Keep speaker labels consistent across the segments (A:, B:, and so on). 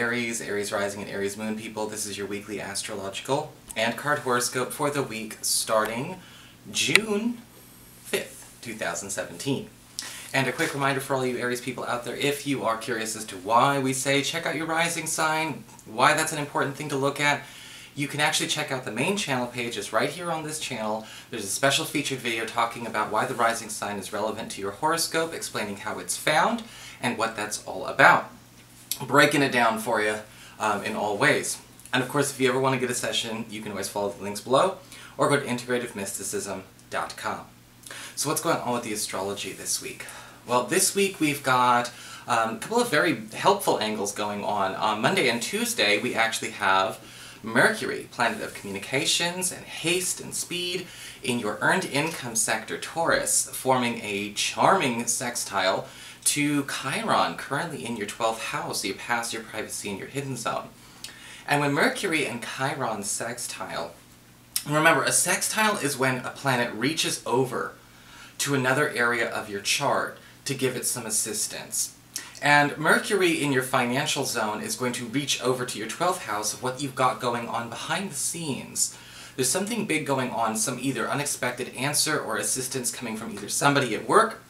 A: Aries, Aries rising and Aries moon people. This is your weekly astrological and card horoscope for the week starting June 5th, 2017. And a quick reminder for all you Aries people out there, if you are curious as to why we say check out your rising sign, why that's an important thing to look at, you can actually check out the main channel page. It's right here on this channel. There's a special featured video talking about why the rising sign is relevant to your horoscope, explaining how it's found and what that's all about. Breaking it down for you in all ways. And of course, if you ever want to get a session, you can always follow the links below or go to integrativemysticism.com. So what's going on with the astrology this week? Well, this week we've got a couple of very helpful angles going on. On Monday and Tuesday, we actually have Mercury, planet of communications and haste and speed, in your earned income sector, Taurus, forming a charming sextile to Chiron, currently in your 12th house, so your past, your privacy, and your hidden zone. And when Mercury and Chiron sextile, remember, a sextile is when a planet reaches over to another area of your chart to give it some assistance. And Mercury in your financial zone is going to reach over to your 12th house of what you've got going on behind the scenes. There's something big going on, some either unexpected answer or assistance coming from either somebody at work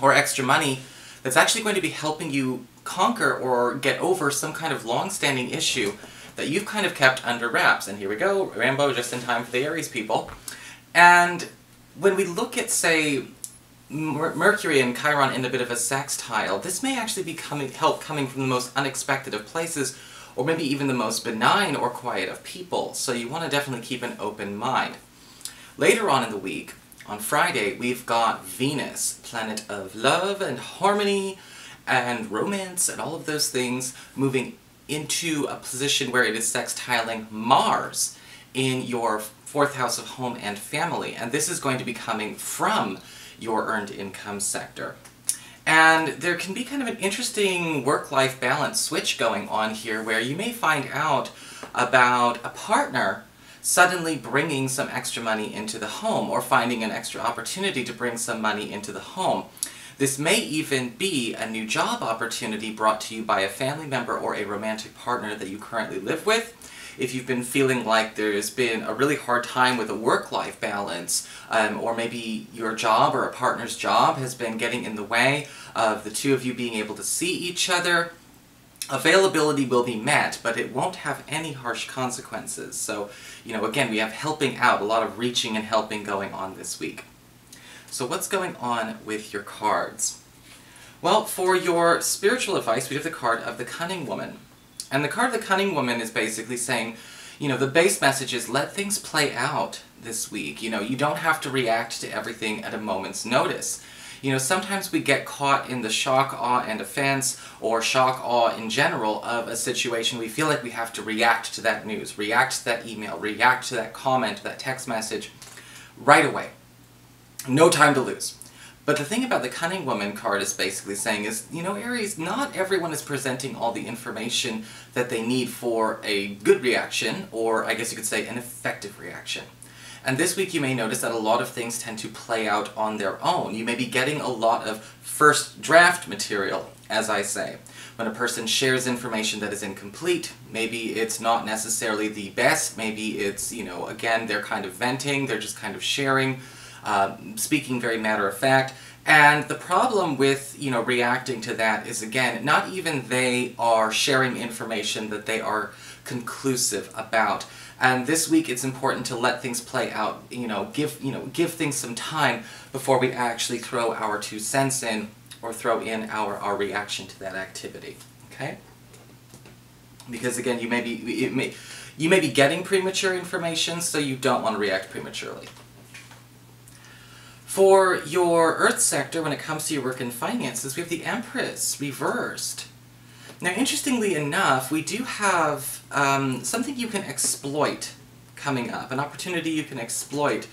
A: or extra money that's actually going to be helping you conquer or get over some kind of long-standing issue that you've kind of kept under wraps. And here we go, Rambo just in time for the Aries people. And when we look at, say, Mercury and Chiron in a bit of a sextile, this may actually be help coming from the most unexpected of places, or maybe even the most benign or quiet of people, so you want to definitely keep an open mind. Later on in the week, on Friday, we've got Venus, planet of love and harmony and romance and all of those things, moving into a position where it is sextiling Mars in your 4th house of home and family, and this is going to be coming from your earned income sector. And there can be kind of an interesting work-life balance switch going on here, where you may find out about a partner suddenly bringing some extra money into the home, or finding an extra opportunity to bring some money into the home. This may even be a new job opportunity brought to you by a family member or a romantic partner that you currently live with. If you've been feeling like there's been a really hard time with a work-life balance, or maybe your job or a partner's job has been getting in the way of the two of you being able to see each other, availability will be met, but it won't have any harsh consequences. So, you know, again, we have helping out, a lot of reaching and helping going on this week. So what's going on with your cards? Well, for your spiritual advice, we have the card of the Cunning Woman. And the card of the Cunning Woman is basically saying, you know, the base message is let things play out this week. You know, you don't have to react to everything at a moment's notice. You know, sometimes we get caught in the shock, awe, and offense, or shock, awe in general of a situation. We feel like we have to react to that news, react to that email, react to that comment, that text message, right away. No time to lose. But the thing about the Cunning Woman card is basically saying is, you know, Aries, not everyone is presenting all the information that they need for a good reaction, or I guess you could say an effective reaction. And this week you may notice that a lot of things tend to play out on their own. You may be getting a lot of first draft material, as I say. When a person shares information that is incomplete, maybe it's not necessarily the best, maybe it's, you know, again, they're kind of venting, they're just kind of sharing, speaking very matter-of-fact. And the problem with, you know, reacting to that is, again, not even they are sharing information that they are conclusive about. And this week it's important to let things play out, give things some time before we actually throw our 2 cents in, or throw in our reaction to that activity. Okay? Because again, you may be getting premature information, so you don't want to react prematurely. For your Earth sector, when it comes to your work and finances, we have the Empress reversed. Now, interestingly enough, we do have something you can exploit coming up, an opportunity you can exploit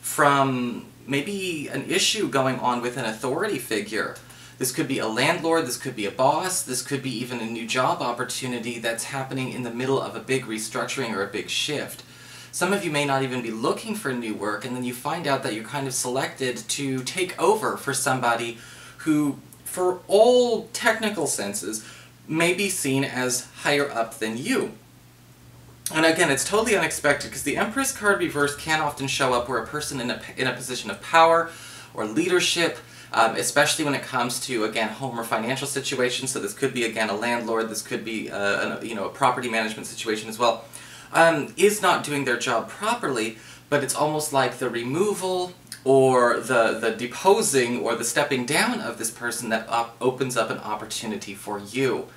A: from maybe an issue going on with an authority figure. This could be a landlord, this could be a boss, this could be even a new job opportunity that's happening in the middle of a big restructuring or a big shift. Some of you may not even be looking for new work, and then you find out that you're kind of selected to take over for somebody who, for all technical senses, may be seen as higher up than you. And again, it's totally unexpected because the Empress card reversed can often show up where a person in a position of power or leadership, especially when it comes to, again, home or financial situations. So this could be, again, a landlord, this could be a property management situation as well, is not doing their job properly, but it's almost like the removal or the deposing or the stepping down of this person that opens up an opportunity for you.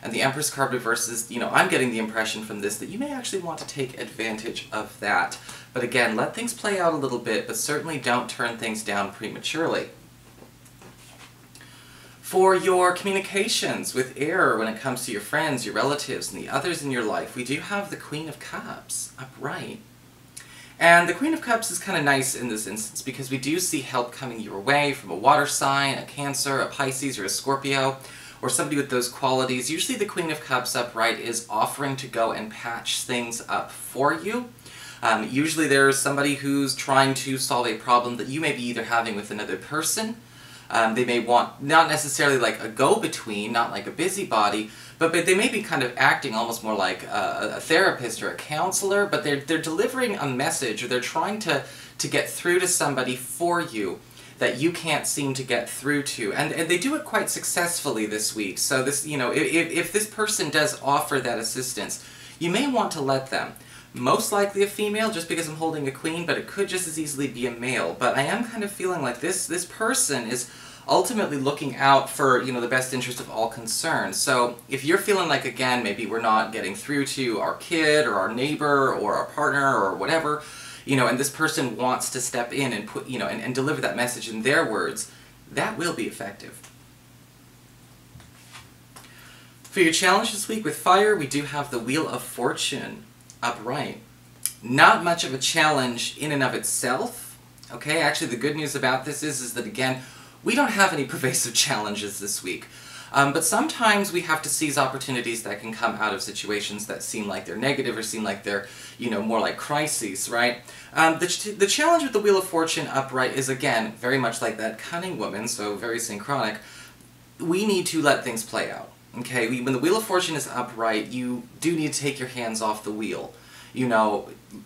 A: And the Empress card reverses, I'm getting the impression from this that you may actually want to take advantage of that. But again, let things play out a little bit, but certainly don't turn things down prematurely. For your communications with air when it comes to your friends, your relatives, and the others in your life, we do have the Queen of Cups upright. And the Queen of Cups is kind of nice in this instance because we do see help coming your way from a water sign, a Cancer, a Pisces, or a Scorpio, or somebody with those qualities. Usually the Queen of Cups upright is offering to go and patch things up for you. Usually there's somebody who's trying to solve a problem that you may be either having with another person. They may want, not necessarily like a go-between, not like a busybody, but they may be kind of acting almost more like a therapist or a counselor, but they're delivering a message, or they're trying to get through to somebody for you that you can't seem to get through to. And they do it quite successfully this week. So this, if this person does offer that assistance, you may want to let them. Most likely a female, just because I'm holding a queen, but it could just as easily be a male. But I am kind of feeling like this person is ultimately looking out for, the best interest of all concerned. So if you're feeling like, again, maybe we're not getting through to our kid or our neighbor or our partner or whatever, and this person wants to step in and put, and deliver that message in their words, that will be effective. For your challenge this week with fire, we do have the Wheel of Fortune upright. Not much of a challenge in and of itself. Okay, actually the good news about this is that, again, we don't have any pervasive challenges this week. But sometimes we have to seize opportunities that can come out of situations that seem like they're negative or seem like they're, more like crises, right? The challenge with the Wheel of Fortune upright is, again, very much like that cunning woman, so very synchronic. We need to let things play out. Okay, when the Wheel of Fortune is upright, you do need to take your hands off the wheel,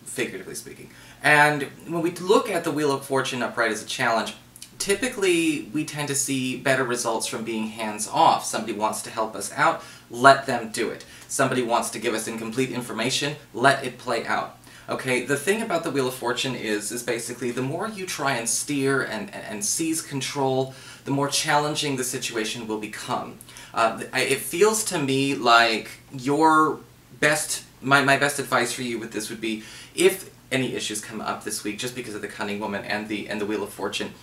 A: figuratively speaking. And when we look at the Wheel of Fortune upright as a challenge, typically we tend to see better results from being hands-off. Somebody wants to help us out, let them do it. Somebody wants to give us incomplete information, let it play out. Okay, the thing about the Wheel of Fortune is basically the more you try and steer and seize control, the more challenging the situation will become. It feels to me like my best advice for you with this would be, if any issues come up this week just because of the cunning woman and the Wheel of Fortune,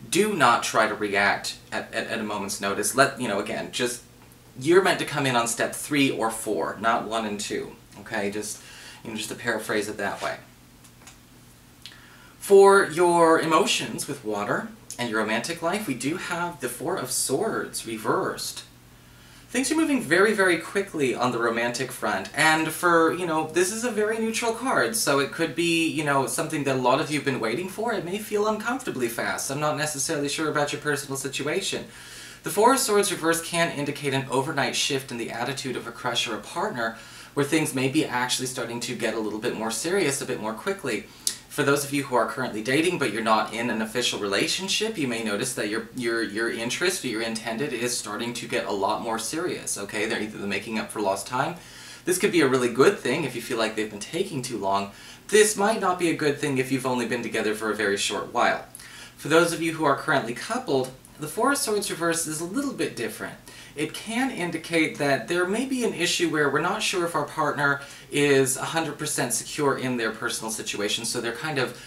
A: do not try to react at a moment's notice. Again, you're meant to come in on step 3 or 4, not 1 and 2. Okay, just to paraphrase it that way. For your emotions with water and your romantic life, we do have the 4 of Swords reversed. Things are moving very, very quickly on the romantic front, and for, this is a very neutral card, so it could be, something that a lot of you have been waiting for. It may feel uncomfortably fast. I'm not necessarily sure about your personal situation. The 4 of Swords reversed can indicate an overnight shift in the attitude of a crush or a partner, where things may be actually starting to get a little bit more serious a bit more quickly. For those of you who are currently dating but you're not in an official relationship, you may notice that your interest or your intended is starting to get a lot more serious, okay? They're either making up for lost time. This could be a really good thing if you feel like they've been taking too long. This might not be a good thing if you've only been together for a very short while. For those of you who are currently coupled, the 4 of Swords reversed is a little bit different. It can indicate that there may be an issue where we're not sure if our partner is 100% secure in their personal situation, so they're kind of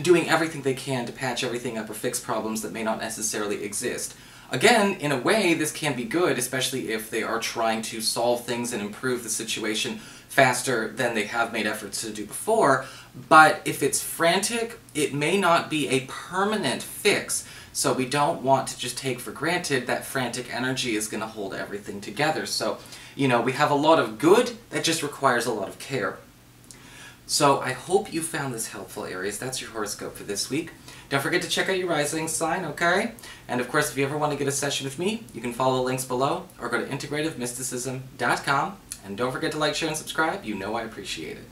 A: doing everything they can to patch everything up or fix problems that may not necessarily exist. Again, in a way, this can be good, especially if they are trying to solve things and improve the situation faster than they have made efforts to do before, but if it's frantic, it may not be a permanent fix. So we don't want to just take for granted that frantic energy is going to hold everything together. So, we have a lot of good that just requires a lot of care. So I hope you found this helpful, Aries. That's your horoscope for this week. Don't forget to check out your rising sign, okay? And of course, if you ever want to get a session with me, you can follow the links below or go to integrativemysticism.com. And don't forget to like, share, and subscribe. You know I appreciate it.